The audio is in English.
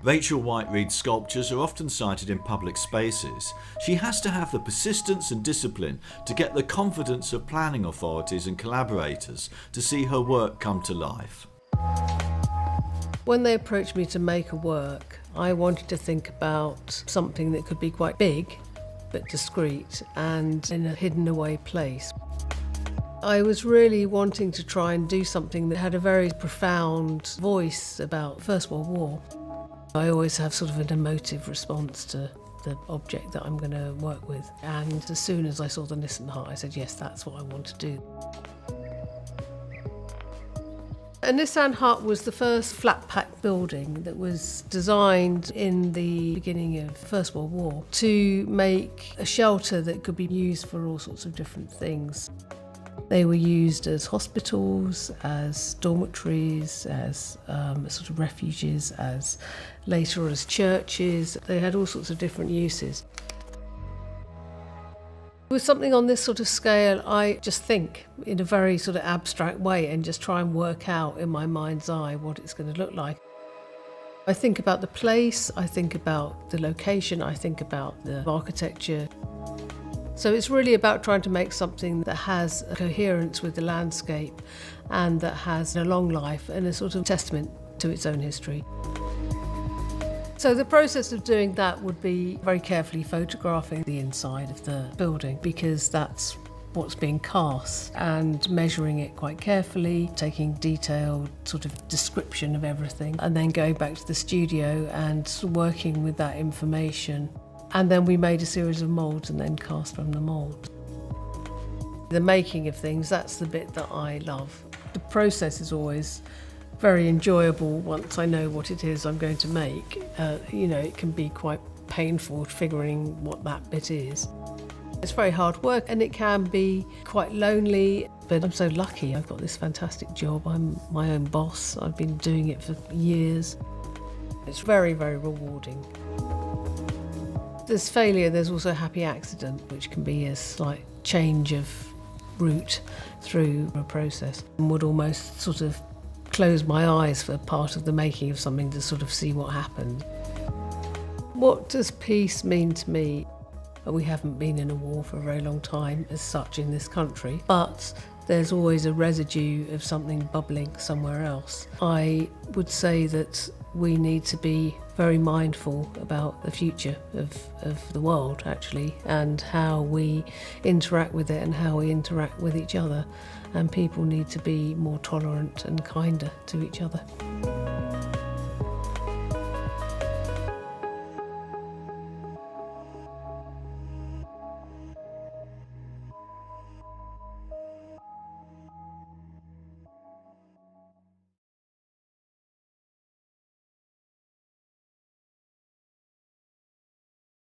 Rachel Whiteread's sculptures are often sited in public spaces. She has to have the persistence and discipline to get the confidence of planning authorities and collaborators to see her work come to life. When they approached me to make a work, I wanted to think about something that could be quite big, but discreet and in a hidden away place. I was really wanting to try and do something that had a very profound voice about First World War. I always have sort of an emotive response to the object that I'm going to work with. And as soon as I saw the Nissan Hut, I said, yes, that's what I want to do. A Nissan Hut was the first flat-pack building that was designed in the beginning of First World War to make a shelter that could be used for all sorts of different things. They were used as hospitals, as dormitories, as sort of refuges, as later as churches. They had all sorts of different uses. With something on this sort of scale, I just think in a very sort of abstract way and just try and work out in my mind's eye what it's going to look like. I think about the place, I think about the location, I think about the architecture. So it's really about trying to make something that has a coherence with the landscape and that has a long life and a sort of testament to its own history. So the process of doing that would be very carefully photographing the inside of the building, because that's what's being cast, and measuring it quite carefully, taking detailed sort of description of everything, and then going back to the studio and working with that information. And then we made a series of moulds and then cast from the mould. The making of things, that's the bit that I love. The process is always very enjoyable once I know what it is I'm going to make. It can be quite painful figuring what that bit is. It's very hard work and it can be quite lonely, but I'm so lucky. I've got this fantastic job. I'm my own boss. I've been doing it for years. It's very, very rewarding. There's failure, there's also a happy accident, which can be a slight change of route through a process, and would almost sort of close my eyes for part of the making of something to sort of see what happened. What does peace mean to me? We haven't been in a war for a very long time as such in this country, but there's always a residue of something bubbling somewhere else. I would say that we need to be very mindful about the future of the world, actually, and how we interact with it and how we interact with each other. And people need to be more tolerant and kinder to each other.